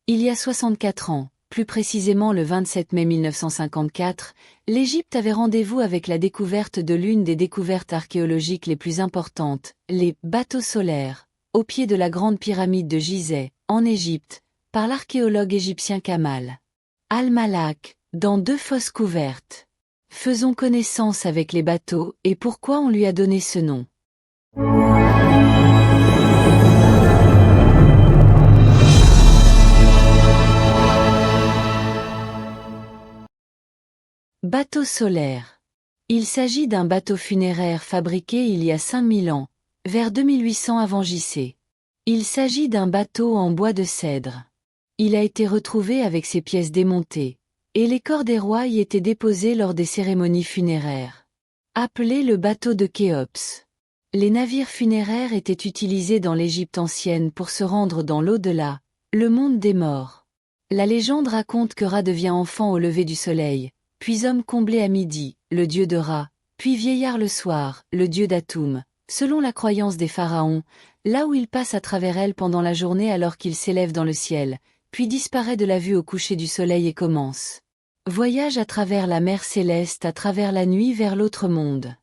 Il y a 64 ans, plus précisément le 27 mai 1954, l'Égypte avait rendez-vous avec la découverte de l'une des découvertes archéologiques les plus importantes, les bateaux solaires, au pied de la grande pyramide de Gizeh, en Égypte, par l'archéologue égyptien Kamal al-Malak, dans 2 fosses couvertes. Faisons connaissance avec les bateaux et pourquoi on lui a donné ce nom. Bateau solaire. Il s'agit d'un bateau funéraire fabriqué il y a 5000 ans, vers 2800 avant JC. Il s'agit d'un bateau en bois de cèdre. Il a été retrouvé avec ses pièces démontées, et les corps des rois y étaient déposés lors des cérémonies funéraires. Appelé le bateau de Khéops. Les navires funéraires étaient utilisés dans l'Égypte ancienne pour se rendre dans l'au-delà, le monde des morts. La légende raconte que Ra devient enfant au lever du soleil, puis homme comblé à midi, le dieu de Ra, puis vieillard le soir, le dieu d'Atoum, selon la croyance des pharaons, là où il passe à travers elle pendant la journée alors qu'il s'élève dans le ciel, puis disparaît de la vue au coucher du soleil et commence. Voyage à travers la mer céleste à travers la nuit vers l'autre monde.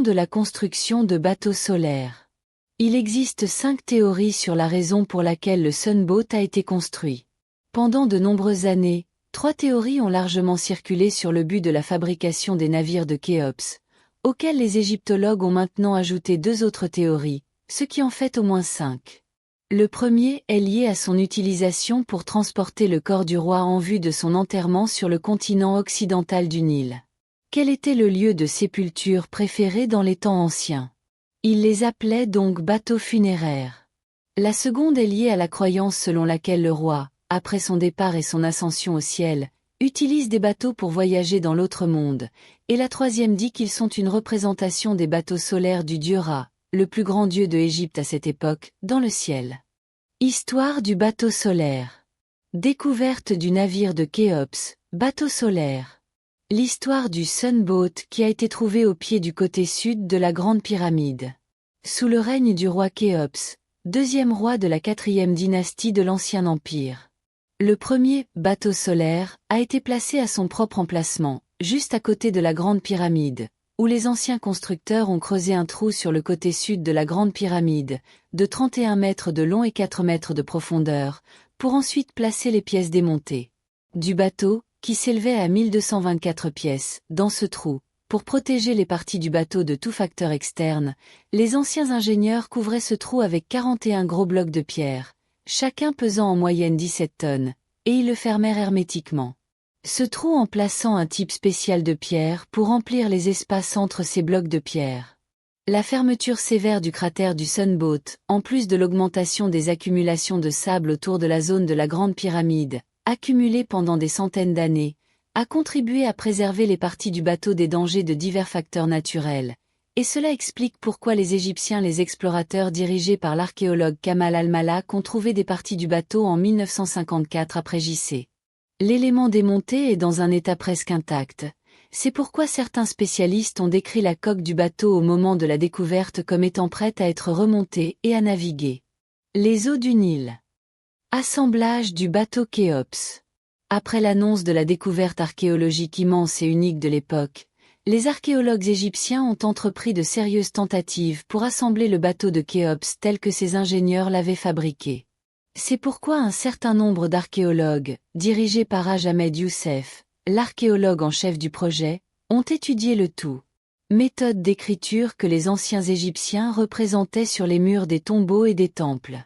De la construction de bateaux solaires. Il existe 5 théories sur la raison pour laquelle le Sunboat a été construit. Pendant de nombreuses années, 3 théories ont largement circulé sur le but de la fabrication des navires de Khéops, auxquelles les égyptologues ont maintenant ajouté 2 autres théories, ce qui en fait au moins 5. Le premier est lié à son utilisation pour transporter le corps du roi en vue de son enterrement sur le continent occidental du Nil. Quel était le lieu de sépulture préféré dans les temps anciens? Ils les appelaient donc bateaux funéraires. La seconde est liée à la croyance selon laquelle le roi, après son départ et son ascension au ciel, utilise des bateaux pour voyager dans l'autre monde, et la troisième dit qu'ils sont une représentation des bateaux solaires du dieu Ra, le plus grand dieu de Égypte à cette époque, dans le ciel. Histoire du bateau solaire. Découverte du navire de Khéops, bateau solaire. L'histoire du Sunboat qui a été trouvé au pied du côté sud de la Grande Pyramide. Sous le règne du roi Khéops, 2e roi de la 4e dynastie de l'Ancien Empire. Le premier bateau solaire a été placé à son propre emplacement, juste à côté de la Grande Pyramide, où les anciens constructeurs ont creusé un trou sur le côté sud de la Grande Pyramide, de 31 mètres de long et 4 mètres de profondeur, pour ensuite placer les pièces démontées du bateau, qui s'élevait à 1224 pièces, dans ce trou, Pour protéger les parties du bateau de tout facteur externe, les anciens ingénieurs couvraient ce trou avec 41 gros blocs de pierre, chacun pesant en moyenne 17 tonnes, et ils le fermèrent hermétiquement. Ce trou en plaçant un type spécial de pierre pour remplir les espaces entre ces blocs de pierre. La fermeture sévère du cratère du Sunboat, en plus de l'augmentation des accumulations de sable autour de la zone de la Grande Pyramide, accumulée pendant des centaines d'années, a contribué à préserver les parties du bateau des dangers de divers facteurs naturels, et cela explique pourquoi les Égyptiens, les explorateurs dirigés par l'archéologue Kamal al-Malak ont trouvé des parties du bateau en 1954 après JC. L'élément démonté est dans un état presque intact. C'est pourquoi certains spécialistes ont décrit la coque du bateau au moment de la découverte comme étant prête à être remontée et à naviguer. Les eaux du Nil. Assemblage du bateau Khéops. Après l'annonce de la découverte archéologique immense et unique de l'époque, les archéologues égyptiens ont entrepris de sérieuses tentatives pour assembler le bateau de Khéops tel que ses ingénieurs l'avaient fabriqué. C'est pourquoi un certain nombre d'archéologues, dirigés par Haj Ahmed Youssef, l'archéologue en chef du projet, ont étudié le tout. Méthode d'écriture que les anciens Égyptiens représentaient sur les murs des tombeaux et des temples.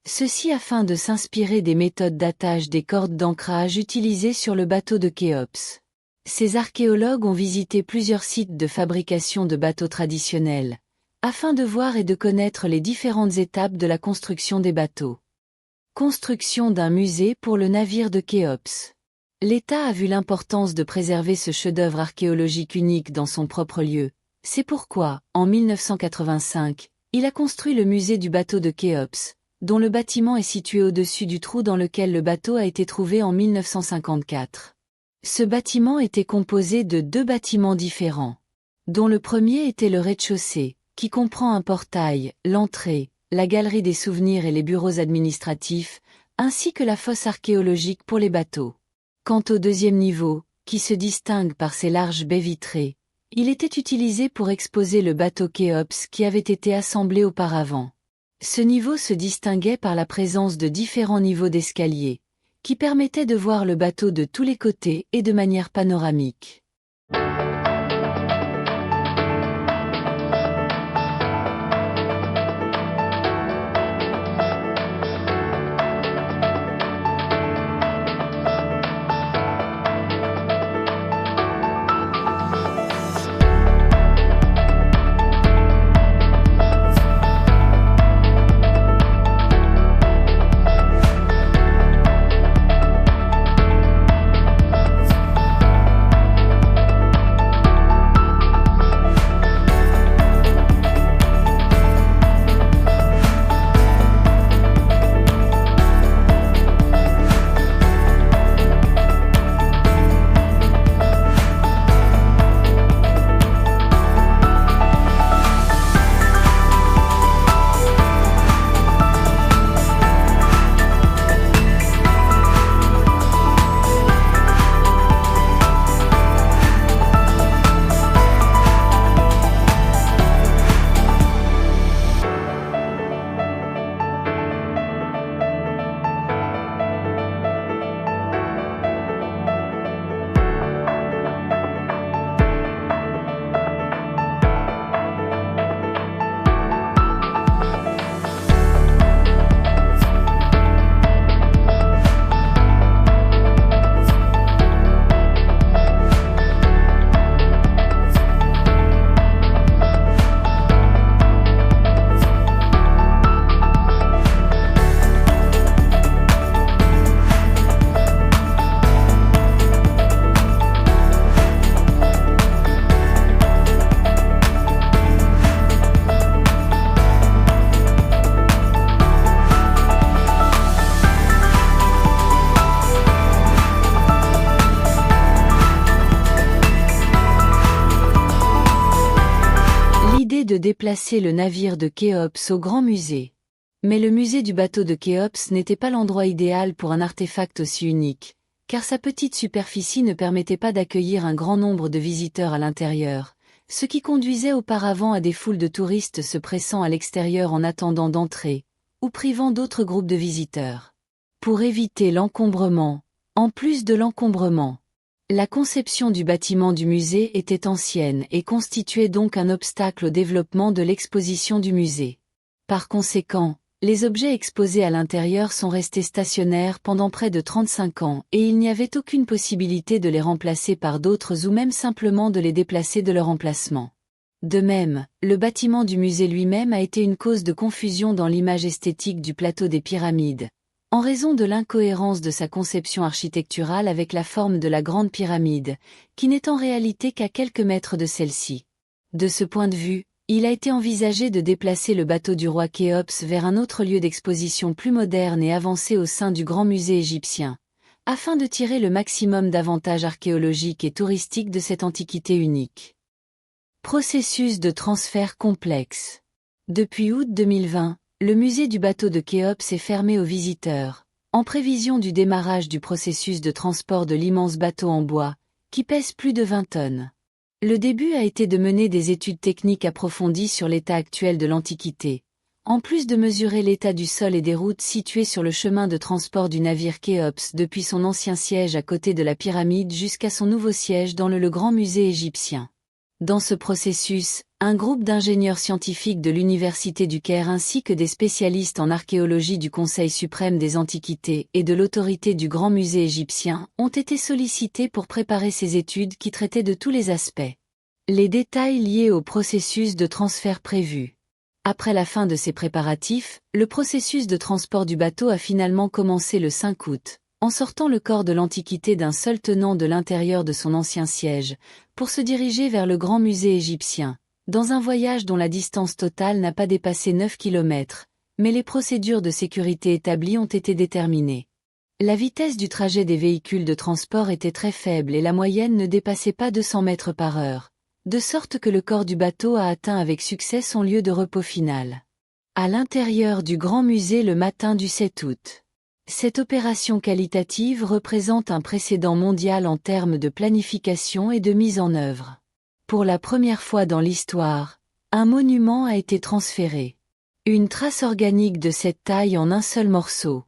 Ceci afin de s'inspirer des méthodes d'attache des cordes d'ancrage utilisées sur le bateau de Khéops. Ces archéologues ont visité plusieurs sites de fabrication de bateaux traditionnels, afin de voir et de connaître les différentes étapes de la construction des bateaux. Construction d'un musée pour le navire de Khéops. L'État a vu l'importance de préserver ce chef-d'œuvre archéologique unique dans son propre lieu. C'est pourquoi, en 1985, il a construit le musée du bateau de Khéops, dont le bâtiment est situé au-dessus du trou dans lequel le bateau a été trouvé en 1954. Ce bâtiment était composé de 2 bâtiments différents, dont le premier était le rez-de-chaussée, qui comprend un portail, l'entrée, la galerie des souvenirs et les bureaux administratifs, ainsi que la fosse archéologique pour les bateaux. Quant au deuxième niveau, qui se distingue par ses larges baies vitrées, il était utilisé pour exposer le bateau Khéops qui avait été assemblé auparavant. Ce niveau se distinguait par la présence de différents niveaux d'escalier, qui permettaient de voir le bateau de tous les côtés et de manière panoramique. De déplacer le navire de Khéops au Grand Musée. Mais le musée du bateau de Khéops n'était pas l'endroit idéal pour un artefact aussi unique, car sa petite superficie ne permettait pas d'accueillir un grand nombre de visiteurs à l'intérieur, ce qui conduisait auparavant à des foules de touristes se pressant à l'extérieur en attendant d'entrer, ou privant d'autres groupes de visiteurs. Pour éviter l'encombrement, en plus de l'encombrement, La conception du bâtiment du musée était ancienne et constituait donc un obstacle au développement de l'exposition du musée. Par conséquent, les objets exposés à l'intérieur sont restés stationnaires pendant près de 35 ans et il n'y avait aucune possibilité de les remplacer par d'autres ou même simplement de les déplacer de leur emplacement. De même, le bâtiment du musée lui-même a été une cause de confusion dans l'image esthétique du plateau des pyramides, en raison de l'incohérence de sa conception architecturale avec la forme de la Grande Pyramide, qui n'est en réalité qu'à quelques mètres de celle-ci. De ce point de vue, il a été envisagé de déplacer le bateau du roi Khéops vers un autre lieu d'exposition plus moderne et avancé au sein du Grand Musée égyptien, afin de tirer le maximum d'avantages archéologiques et touristiques de cette antiquité unique. Processus de transfert complexe. Depuis août 2020, le musée du bateau de Khéops est fermé aux visiteurs, en prévision du démarrage du processus de transport de l'immense bateau en bois, qui pèse plus de 20 tonnes. Le début a été de mener des études techniques approfondies sur l'état actuel de l'Antiquité, en plus de mesurer l'état du sol et des routes situées sur le chemin de transport du navire Khéops depuis son ancien siège à côté de la pyramide jusqu'à son nouveau siège dans le Grand Musée égyptien. Dans ce processus, un groupe d'ingénieurs scientifiques de l'Université du Caire ainsi que des spécialistes en archéologie du Conseil suprême des Antiquités et de l'autorité du Grand Musée égyptien ont été sollicités pour préparer ces études qui traitaient de tous les aspects. Les détails liés au processus de transfert prévu. Après la fin de ces préparatifs, le processus de transport du bateau a finalement commencé le 5 août. En sortant le corps de l'Antiquité d'un seul tenant de l'intérieur de son ancien siège, pour se diriger vers le Grand Musée égyptien, dans un voyage dont la distance totale n'a pas dépassé 9 km, mais les procédures de sécurité établies ont été déterminées. La vitesse du trajet des véhicules de transport était très faible et la moyenne ne dépassait pas 200 mètres par heure, de sorte que le corps du bateau a atteint avec succès son lieu de repos final. À l'intérieur du Grand Musée le matin du 7 août. Cette opération qualitative représente un précédent mondial en termes de planification et de mise en œuvre. Pour la première fois dans l'histoire, un monument a été transféré. Une trace organique de cette taille en un seul morceau.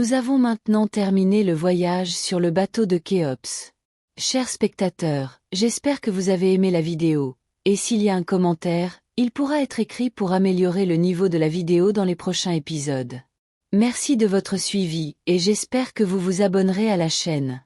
Nous avons maintenant terminé le voyage sur le bateau de Khéops. Chers spectateurs, j'espère que vous avez aimé la vidéo, et s'il y a un commentaire, il pourra être écrit pour améliorer le niveau de la vidéo dans les prochains épisodes. Merci de votre suivi, et j'espère que vous vous abonnerez à la chaîne.